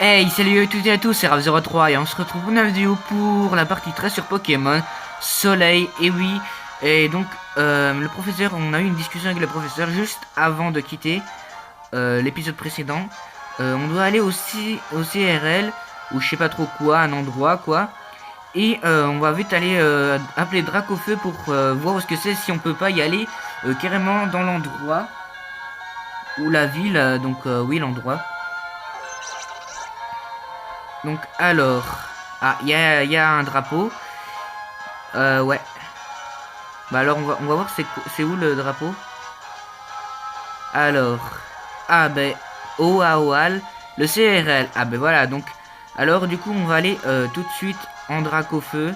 Hey, salut à toutes et à tous, c'est Rav03 et on se retrouve pour une vidéo pour la partie 13 sur Pokémon Soleil. Et oui, et donc le professeur, on a eu une discussion avec le professeur juste avant de quitter l'épisode précédent. On doit aller aussi au CRL ou je sais pas trop quoi, un endroit quoi. Et on va vite aller appeler Dracofeu pour voir où ce que c'est, si on peut pas y aller carrément dans l'endroit ou la ville, oui l'endroit. Donc alors, il y a un drapeau. Ouais. Bah alors on va voir c'est où le drapeau. Alors, ben Oaoal, le CRL. Ah ben voilà donc. Alors du coup on va aller tout de suite en Dracofeu.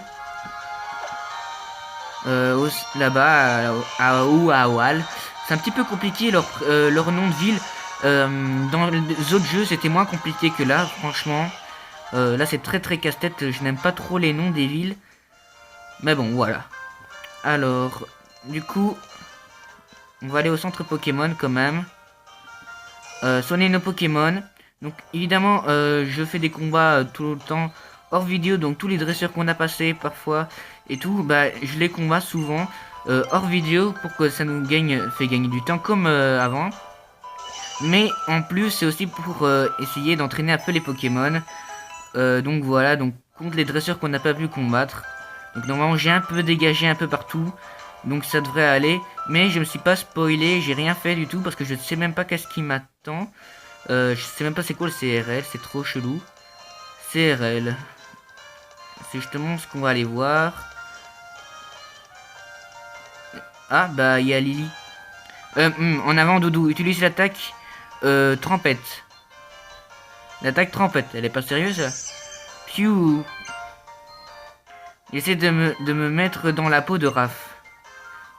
Là-bas à Oaoal. C'est un petit peu compliqué leur nom de ville. Dans les autres jeux c'était moins compliqué que là franchement. Là c'est très casse-tête, je n'aime pas trop les noms des villes. Mais bon voilà. Alors, du coup, on va aller au centre Pokémon quand même. Soigner nos Pokémon. Donc évidemment, je fais des combats tout le temps hors vidéo. Donc tous les dresseurs qu'on a passés parfois et tout, bah je les combats souvent hors vidéo pour que ça nous fait gagner du temps comme avant. Mais en plus, c'est aussi pour essayer d'entraîner un peu les Pokémon. Donc voilà, donc contre les dresseurs qu'on n'a pas pu combattre. Donc normalement j'ai un peu dégagé un peu partout. Donc ça devrait aller. Mais je me suis pas spoilé, j'ai rien fait du tout parce que je ne sais même pas qu'est-ce qui m'attend. Je sais même pas c'est quoi le CRL, c'est trop chelou. CRL. C'est justement ce qu'on va aller voir. Ah bah il y a Lily. En avant Doudou, utilise l'attaque trempette. L'attaque trempette, elle est pas sérieuse? Piou. Essaie de me mettre dans la peau de Raph.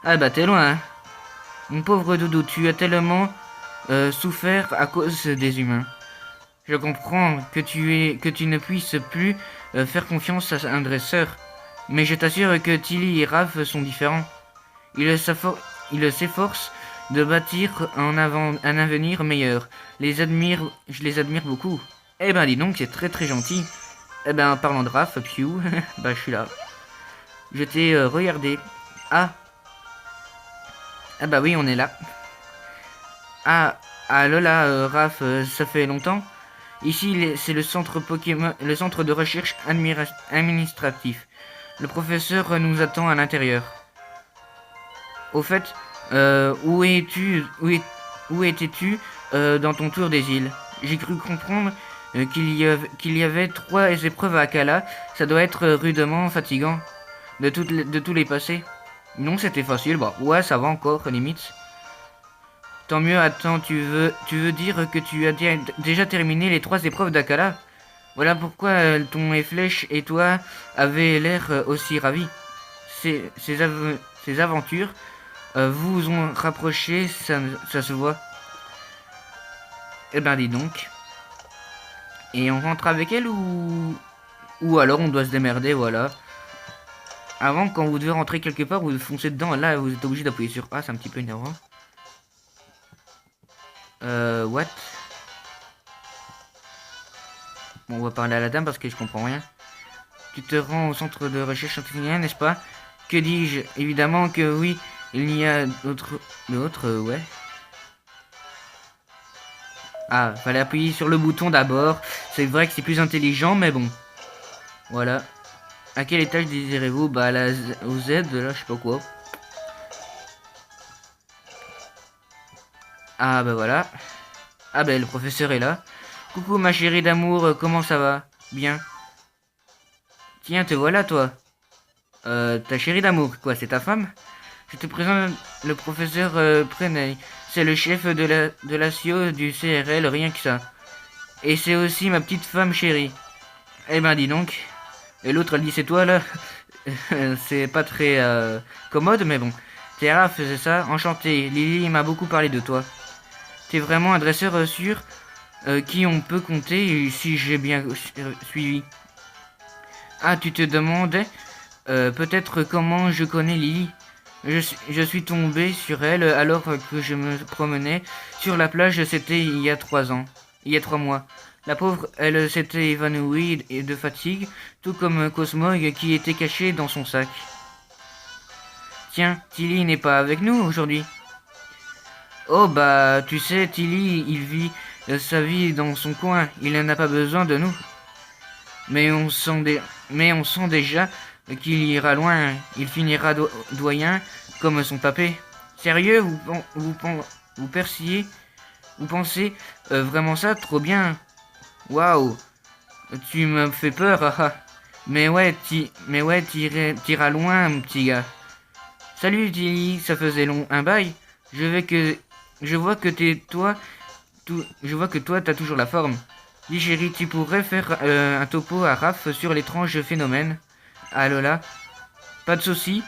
Ah bah t'es loin, hein. Mon pauvre Doudou, tu as tellement souffert à cause des humains. Je comprends que tu ne puisses plus faire confiance à un dresseur. Mais je t'assure que Tilly et Raph sont différents. Ils s'efforcent de bâtir un avenir meilleur. Je les admire beaucoup. Eh ben dis donc, c'est très gentil. Eh ben parlant de Raph, Piou, bah je suis là. Je t'ai regardé. Ah bah oui, on est là. Lola, Raph, ça fait longtemps. Ici, c'est le centre Pokémon, le centre de recherche administratif. Le professeur nous attend à l'intérieur. Au fait, où étais-tu dans ton tour des îles? J'ai cru comprendre qu'il y avait 3 épreuves à Akala. Ça doit être rudement fatigant de tous les passer. Non, c'était facile. Bah ouais, ça va encore, limite. Tant mieux. Attends, tu veux dire que tu as déjà terminé les 3 épreuves d'Akala? Voilà pourquoi ton flèche et toi avez l'air aussi ravis. Ces aventures vous ont rapproché, ça se voit. Eh ben dis donc. Et on rentre avec elle ou alors on doit se démerder, voilà. Avant, quand vous devez rentrer quelque part, vous foncez dedans. Là, vous êtes obligé d'appuyer sur A, c'est un petit peu énervant. What? Bon, on va parler à la dame parce que je comprends rien. Tu te rends au centre de recherche scientifique, n'est-ce pas? Que dis-je? Évidemment que oui, il y a d'autres, ouais. Ah, fallait appuyer sur le bouton d'abord. C'est vrai que c'est plus intelligent, mais bon. Voilà. À quel étage désirez-vous? Bah, au Z, là, je sais pas quoi. Ah, bah voilà. Ah, bah, le professeur est là. Coucou, ma chérie d'amour, comment ça va? Bien. Tiens, te voilà, toi. Ta chérie d'amour, quoi, c'est ta femme? Je te présente le professeur Preney. C'est le chef de la CIO du CRL, rien que ça. Et c'est aussi ma petite femme chérie. Eh ben, dis donc. Et l'autre, elle dit, c'est toi, là? C'est pas très commode, mais bon. Terra faisait ça. Enchanté. Lily m'a beaucoup parlé de toi. T'es vraiment un dresseur sûr qui on peut compter si j'ai bien suivi. Ah, tu te demandais peut-être comment je connais Lily. Je suis tombé sur elle alors que je me promenais sur la plage, c'était il y a 3 ans. Il y a 3 mois. La pauvre, elle s'était évanouie de fatigue, tout comme Cosmog qui était caché dans son sac. Tiens, Tilly n'est pas avec nous aujourd'hui. Oh bah, tu sais, Tilly, il vit sa vie dans son coin, il n'a pas besoin de nous. Mais on sent déjà qu'il ira loin, il finira doyen comme son papé. Sérieux, vous pensez vraiment ça? Trop bien. Waouh, tu me fais peur, haha. T'iras loin, mon petit gars. Salut, Tilly, ça faisait un bail. Je vois que je vois que toi, t'as toujours la forme. Dis chérie, tu pourrais faire un topo à Raph sur l'étrange phénomène. Ah Lola, pas de soucis.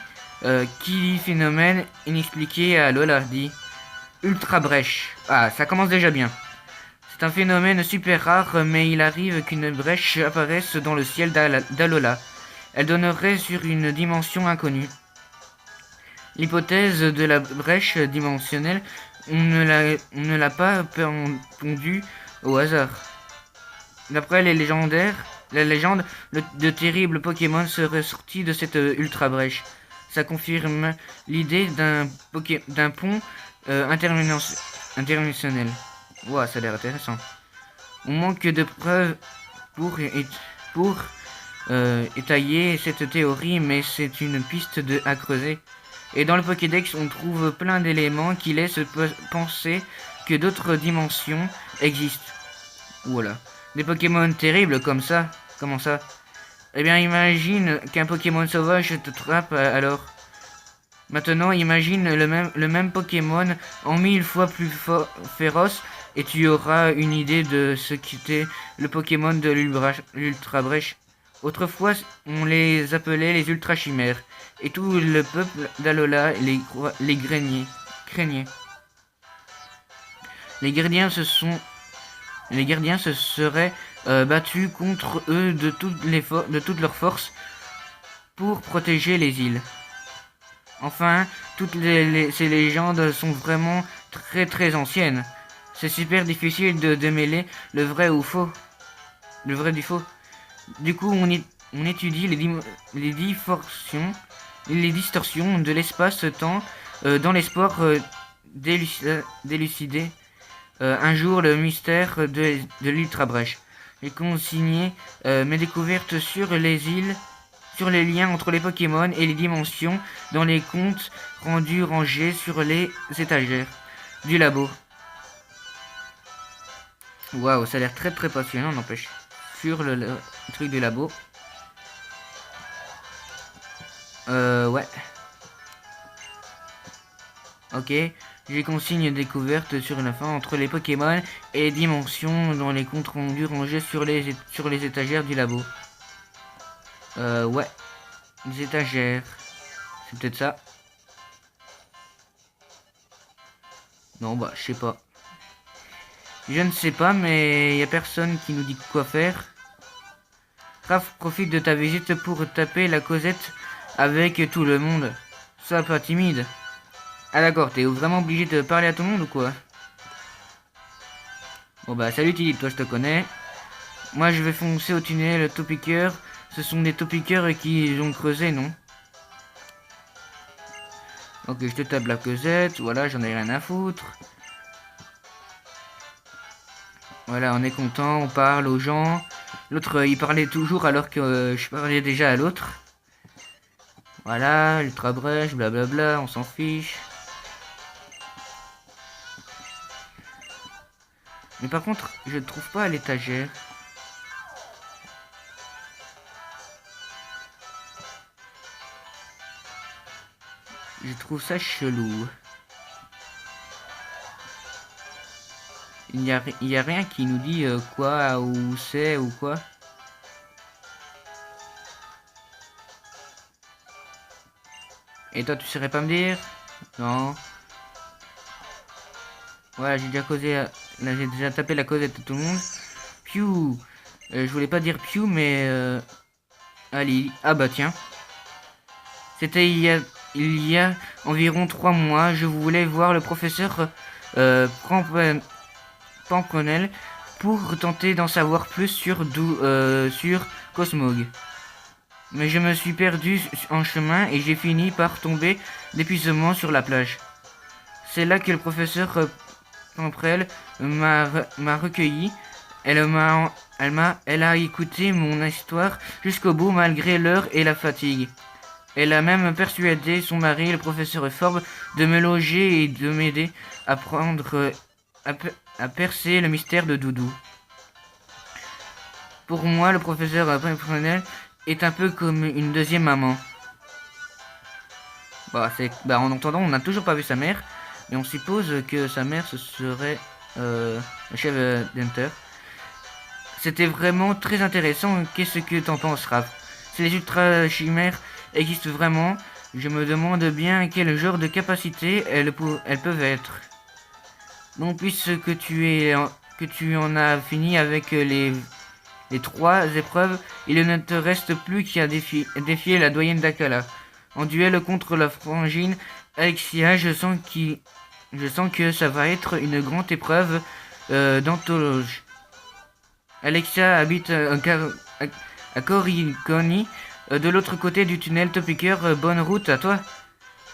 Qui dit phénomène inexpliqué à Lola, dit ultra brèche. Ah, ça commence déjà bien. C'est un phénomène super rare, mais il arrive qu'une brèche apparaisse dans le ciel d'Alola. Elle donnerait sur une dimension inconnue. L'hypothèse de la brèche dimensionnelle, on ne l'a pas pondue au hasard. D'après la légende, de terribles Pokémon seraient sortis de cette ultra brèche. Ça confirme l'idée d'un pont interdimensionnel. Ouah, ça a l'air intéressant. On manque de preuves pour étayer cette théorie, mais c'est une piste à creuser. Et dans le Pokédex, on trouve plein d'éléments qui laissent penser que d'autres dimensions existent. Voilà. Des Pokémon terribles comme ça. Comment ça? Eh bien, imagine qu'un Pokémon sauvage te trappe alors. Maintenant, imagine le même Pokémon en 1000 fois plus féroce et tu auras une idée de ce qu'était le Pokémon de l'Ultra Brèche. Autrefois, on les appelait les Ultra Chimères et tout le peuple d'Alola les craignait. Les gardiens se seraient battus contre eux de toute leur force pour protéger les îles. Enfin, ces légendes sont vraiment très très anciennes. C'est super difficile de démêler le vrai ou faux. Le vrai du faux. Du coup, on étudie les distorsions de l'espace-temps dans l'espoir d'élucider un jour le mystère de l'Ultra Brèche. J'ai consigné mes découvertes sur les îles, sur les liens entre les Pokémon et les dimensions dans les comptes rendus rangés sur les étagères du labo. Waouh, ça a l'air très très passionnant, n'empêche. Sur le truc du labo. Ouais. Ok. J'ai consigne découverte sur une fin entre les Pokémon et les dimensions dans les comptes rendus rangés sur les étagères du labo. Ouais. Les étagères. C'est peut-être ça. Non, bah, je sais pas. Je ne sais pas, mais y a personne qui nous dit quoi faire. Raph profite de ta visite pour taper la causette avec tout le monde. Sois pas timide. Ah d'accord, t'es vraiment obligé de parler à tout le monde ou quoi? Bon bah salut Tilly, toi je te connais. Moi je vais foncer au tunnel Topiqueur. Ce sont des Topiqueurs qui l'ont creusé, non? Ok, je te tape la causette. Voilà, j'en ai rien à foutre. Voilà, on est content, on parle aux gens. L'autre, il parlait toujours alors que je parlais déjà à l'autre. Voilà, ultra brèche, blablabla, on s'en fiche. Mais par contre, je ne trouve pas à l'étagère. Je trouve ça chelou. Il y a rien qui nous dit quoi, où c'est ou quoi. Et toi, tu saurais pas me dire? Non. Voilà, j'ai déjà causé. Là, j'ai déjà tapé la causette de tout le monde. Piou. Je voulais pas dire Piou, mais allez. Ah bah tiens. C'était il y a environ 3 mois. Je voulais voir le professeur Pamponel pour tenter d'en savoir plus sur Cosmog. Mais je me suis perdu en chemin et j'ai fini par tomber d'épuisement sur la plage. C'est là que le professeur Pamprel m'a recueilli. Elle a écouté mon histoire jusqu'au bout malgré l'heure et la fatigue. Elle a même persuadé son mari, le professeur Forbes, de me loger et de m'aider à percer le mystère de Doudou. Pour moi, le professeur Pamprel est un peu comme une deuxième maman. En entendant, on n'a toujours pas vu sa mère, mais on suppose que sa mère ce serait le chef d'Hunter. C'était vraiment très intéressant. Qu'est-ce que t'en penses, Raph? Si les ultra chimères existent vraiment, je me demande bien quel genre de capacité elles peuvent être. Bon, puisque tu en as fini avec les 3 épreuves, il ne te reste plus qu'à défier la doyenne d'Akala. En duel contre la frangine Alexia, je sens que ça va être une grande épreuve d'anthologie. Alexia habite à Coriconi, de l'autre côté du tunnel Topiker. Bonne route à toi.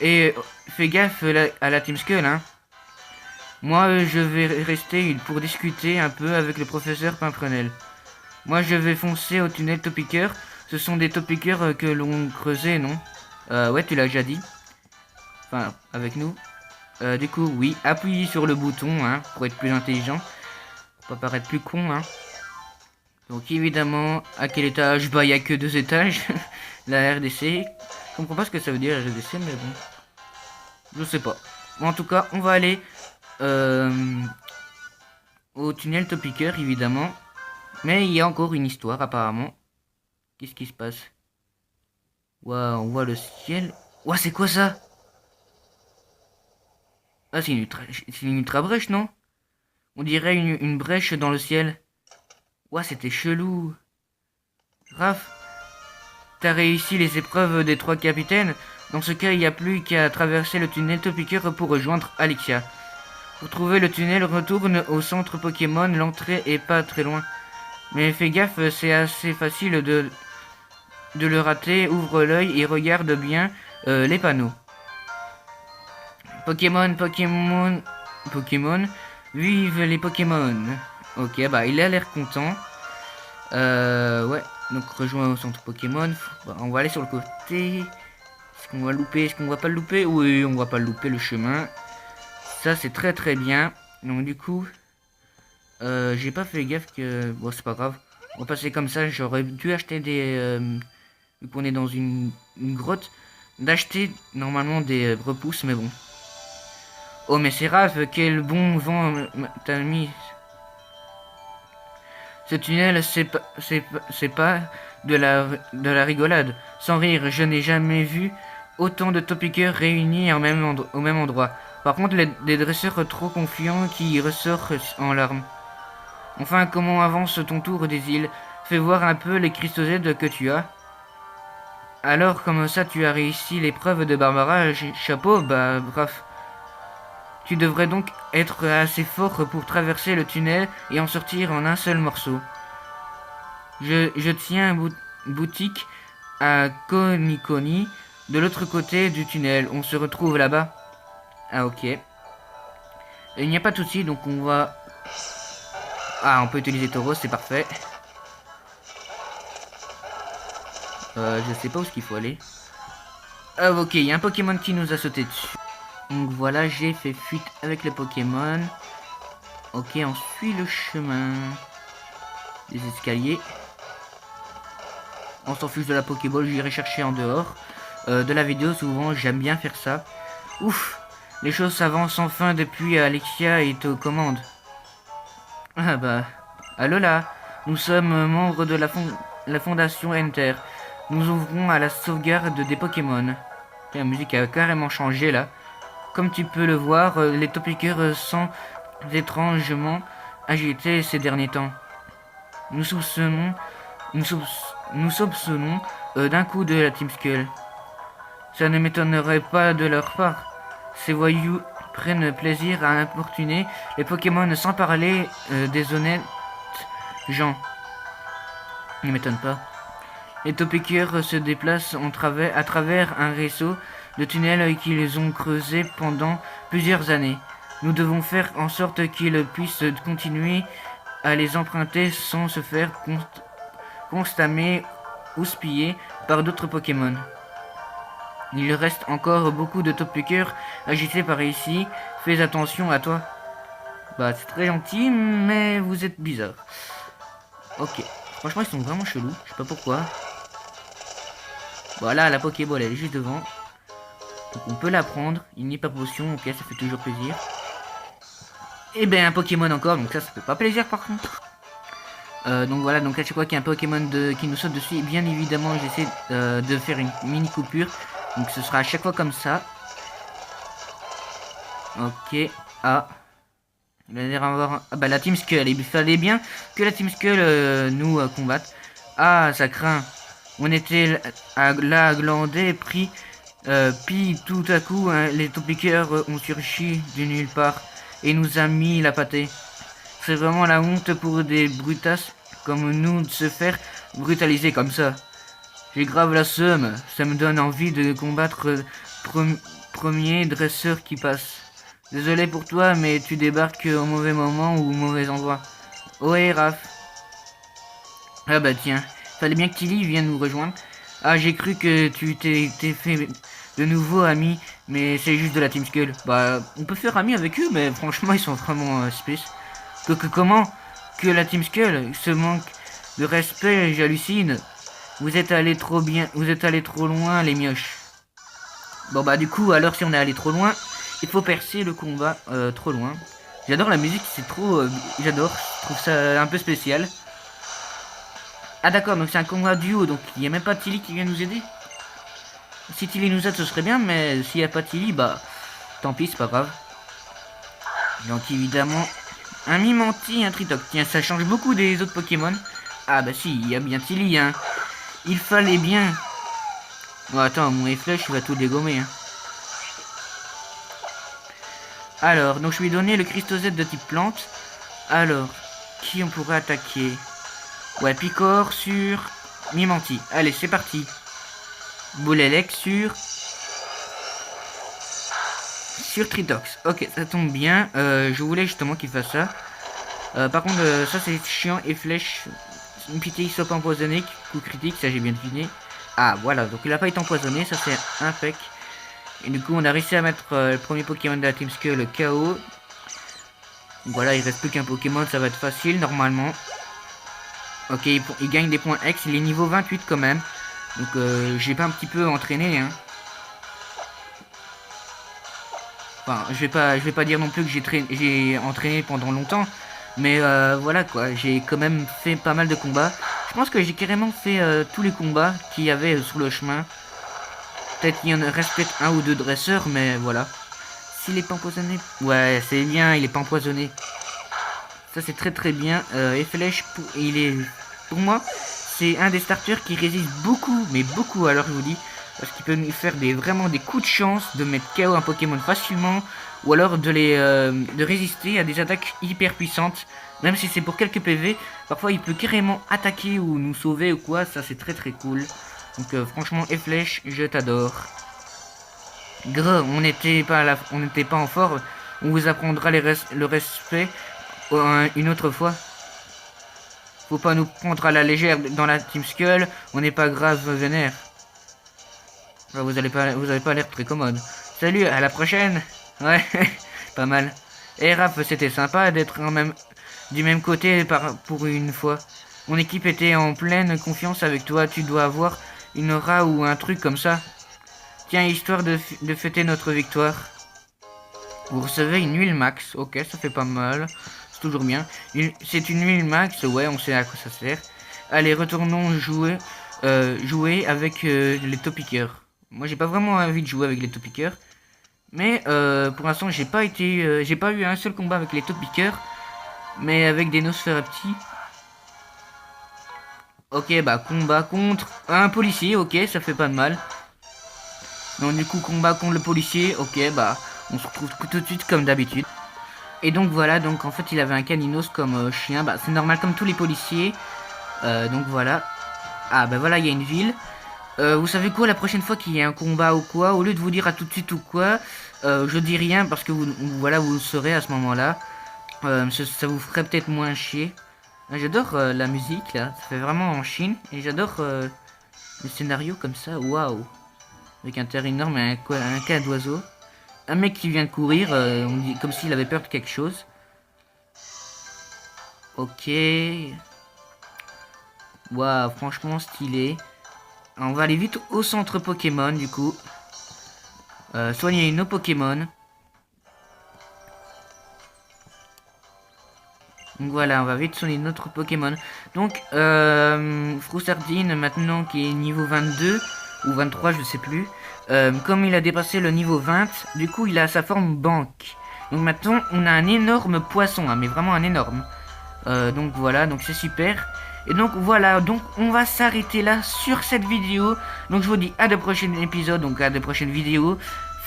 Et fais gaffe à la Team Skull, hein. Moi, je vais rester pour discuter un peu avec le professeur Pimprenel. Moi, je vais foncer au tunnel Topiker. Ce sont des Topikers que l'on creusait, non? Ouais, tu l'as déjà dit. Enfin, avec nous. Du coup, oui, appuie sur le bouton, hein, pour être plus intelligent. Pour pas paraître plus con, hein. Donc, évidemment, à quel étage? Bah, il n'y a que 2 étages. La RDC. Je comprends pas ce que ça veut dire, la RDC, mais bon. Je sais pas. Bon, en tout cas, on va aller au tunnel Topiker, évidemment. Mais il y a encore une histoire, apparemment. Qu'est-ce qui se passe? Waouh, on voit le ciel. Ouah, c'est quoi ça? Ah, c'est une ultra brèche, non? On dirait une brèche dans le ciel. Ouah, c'était chelou. Raph, t'as réussi les épreuves des 3 capitaines. Dans ce cas, il n'y a plus qu'à traverser le tunnel Topiker pour rejoindre Alexia. Pour trouver le tunnel, retourne au centre Pokémon. L'entrée est pas très loin. Mais fais gaffe, c'est assez facile de le rater. Ouvre l'œil et regarde bien les panneaux. Pokémon. Vive les Pokémon. Ok, bah il a l'air content. Ouais, donc rejoins au centre Pokémon. On va aller sur le côté. Est-ce qu'on va louper? Est-ce qu'on va pas le louper? Oui, on va pas le louper le chemin. Ça c'est très très bien. Donc du coup, j'ai pas fait gaffe que... Bon, c'est pas grave. On va passer comme ça. J'aurais dû acheter des... vu qu'on est dans une grotte, d'acheter normalement des repousses, mais bon. Oh, mais c'est Raph, quel bon vent t'as mis. Ce tunnel, c'est pas de la rigolade. Sans rire, je n'ai jamais vu autant de Topikers réunis au même endroit. Par contre, des dresseurs trop confiants qui ressortent en larmes. Enfin, comment avance ton tour des îles? Fais voir un peu les cristosèdes que tu as. Alors, comme ça, tu as réussi l'épreuve de Barbara. Chapeau, bah, bref. Tu devrais donc être assez fort pour traverser le tunnel et en sortir en un seul morceau. Je tiens boutique à Konikoni, de l'autre côté du tunnel. On se retrouve là-bas. Ah, ok. Il n'y a pas de souci, donc on va... Ah, on peut utiliser Tauros, c'est parfait. Je sais pas où est-ce qu'il faut aller. Ah, ok, il y a un Pokémon qui nous a sauté dessus. Donc voilà, j'ai fait fuite avec le Pokémon. Ok, on suit le chemin des escaliers. On s'en fiche de la Pokéball, j'irai chercher en dehors de la vidéo. Souvent, j'aime bien faire ça. Ouf, les choses s'avancent enfin depuis Alexia est aux commandes. Ah bah, allô là, nous sommes membres de la fondation Enter. Nous ouvrons à la sauvegarde des Pokémon. La musique a carrément changé là. Comme tu peux le voir, les Topikers sont étrangement agités ces derniers temps. Nous soupçonnons d'un coup de la Team Skull. Ça ne m'étonnerait pas de leur part. Ces voyous prennent plaisir à importuner les Pokémon sans parler des honnêtes Jean. Ne m'étonne pas. Les Taupiqueurs se déplacent à travers un réseau de tunnels qu'ils ont creusés pendant plusieurs années. Nous devons faire en sorte qu'ils puissent continuer à les emprunter sans se faire constamment houspiller par d'autres Pokémon. Il reste encore beaucoup de Taupiqueurs agités par ici. Fais attention à toi. Bah, c'est très gentil, mais vous êtes bizarre. Ok. Franchement, ils sont vraiment chelous. Je sais pas pourquoi. Voilà, la Pokéball, elle est juste devant. Donc, on peut la prendre. Il n'est pas potion. Ok, ça fait toujours plaisir. Et ben, un Pokémon encore. Donc, ça fait pas plaisir par contre. Donc voilà, donc à chaque fois qu'il y a un Pokémon qui nous saute dessus, bien évidemment, j'essaie de faire une mini coupure. Donc, ce sera à chaque fois comme ça. Ok. Ah. Il va y avoir... Ah bah la Team Skull, il fallait bien que la Team Skull nous combatte. Ah, ça craint. On était là à glander, puis tout à coup, hein, les Taupiqueurs ont surgi de nulle part et nous a mis la pâtée. C'est vraiment la honte pour des brutasses comme nous de se faire brutaliser comme ça. J'ai grave la seum, ça me donne envie de combattre premier dresseur qui passe. Désolé pour toi, mais tu débarques au mauvais moment ou au mauvais endroit. Ouais, Raph. Ah bah tiens, fallait bien que Tilly vienne nous rejoindre. Ah, j'ai cru que tu t'es fait de nouveau ami, mais c'est juste de la Team Skull. Bah, on peut faire ami avec eux, mais franchement, ils sont vraiment space. Comment que la Team Skull, ce manque de respect, j'hallucine. Vous êtes allés trop loin, les mioches. Bon bah du coup, alors si on est allé trop loin, il faut percer le combat trop loin. J'adore la musique, c'est trop... j'adore, je trouve ça un peu spécial. Ah d'accord, donc c'est un combat duo, donc il n'y a même pas Tilly qui vient nous aider. Si Tilly nous aide, ce serait bien, mais s'il n'y a pas Tilly, bah... tant pis, c'est pas grave. Donc évidemment, un Mimanti, un Tritox. Tiens, ça change beaucoup des autres Pokémon. Ah bah si, il y a bien Tilly, hein. Il fallait bien... Bon, attends, mon Efflèche, il va tout dégommer, hein. Alors, donc je lui ai donné le Cristaux Z de type plante. Alors, qui on pourrait attaquer? Ouais, Picor sur Mimanti. Allez, c'est parti. Boulelec sur Tritox. Ok, ça tombe bien. Je voulais justement qu'il fasse ça. Par contre, ça c'est chiant. Et flèche. Une pitié, il soit pas empoisonné. Coup critique, ça j'ai bien deviné. Ah, voilà. Donc il a pas été empoisonné. Ça c'est impec. Et du coup, on a réussi à mettre le premier Pokémon de la Team Skull KO. Voilà, il reste plus qu'un Pokémon. Ça va être facile normalement. Ok, il gagne des points X. Il est niveau 28 quand même. Donc j'ai pas un petit peu entraîné, hein. Enfin, je vais pas dire non plus que j'ai entraîné pendant longtemps. Mais voilà quoi, j'ai quand même fait pas mal de combats. Je pense que j'ai carrément fait tous les combats qu'il y avait sur le chemin. Peut-être qu'il y en reste peut-être un ou deux dresseurs, mais voilà. S'il est pas empoisonné... Ouais, c'est bien, il est pas empoisonné. Ça c'est très très bien. Et Flèche, pour moi, c'est un des starters qui résiste beaucoup, mais beaucoup, alors je vous dis. Parce qu'il peut nous faire vraiment des coups de chance de mettre KO un Pokémon facilement. Ou alors de résister à des attaques hyper puissantes. Même si c'est pour quelques PV. Parfois il peut carrément attaquer ou nous sauver ou quoi. Ça c'est très très cool. Donc franchement, Efflèche, je t'adore. Gros, on n'était pas en forme. On vous apprendra le respect une autre fois. Faut pas nous prendre à la légère dans la Team Skull. On n'est pas grave vénère. Vous avez pas l'air très commode. Salut, à la prochaine. Ouais, pas mal. Et Raph, c'était sympa d'être du même côté pour une fois. Mon équipe était en pleine confiance avec toi. Tu dois avoir une aura ou un truc comme ça. Tiens, histoire de fêter notre victoire. Vous recevez une huile max. Ok, ça fait pas mal. C'est toujours bien. C'est une huile max. Ouais, on sait à quoi ça sert. Allez, retournons jouer avec les Taupiqueurs. Moi, j'ai pas vraiment envie de jouer avec les Taupiqueurs. Mais pour l'instant, j'ai pas eu un seul combat avec les Taupiqueurs. Mais avec des Nosferapti. Ok, bah combat contre un policier. Ok, ça fait pas de mal. Donc du coup, combat contre le policier. Ok, bah on se retrouve tout de suite comme d'habitude. Et donc voilà, donc en fait il avait un caninos comme chien, bah c'est normal comme tous les policiers. Donc voilà. Ah bah voilà, il y a une ville. Vous savez quoi, la prochaine fois qu'il y a un combat ou quoi, au lieu de vous dire à tout de suite ou quoi, je dis rien parce que voilà, vous le saurez à ce moment-là. Ça vous ferait peut-être moins chier. J'adore la musique là, ça fait vraiment en Chine. Et j'adore les scénarios comme ça, waouh. Avec un terre énorme et un cas d'oiseau. Un mec qui vient de courir, on dit comme s'il avait peur de quelque chose. Ok. Waouh, franchement stylé. On va aller vite au centre Pokémon du coup. Soigner nos Pokémon. Donc voilà, on va vite soigner notre Pokémon. Donc, Froussardine, maintenant qui est niveau 22, ou 23, je sais plus. Comme il a dépassé le niveau 20, du coup il a sa forme banque. Donc maintenant, on a un énorme poisson, hein, mais vraiment un énorme. Donc voilà, donc c'est super. Et donc voilà, donc on va s'arrêter là sur cette vidéo. Donc je vous dis à de prochains épisodes, donc à de prochaines vidéos.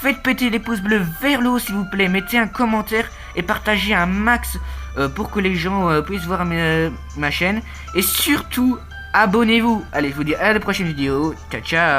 Faites péter les pouces bleus vers le haut s'il vous plaît. Mettez un commentaire et partagez un max pour que les gens puissent voir ma chaîne. Et surtout, abonnez-vous. Allez, je vous dis à de prochaines vidéos. Ciao, ciao.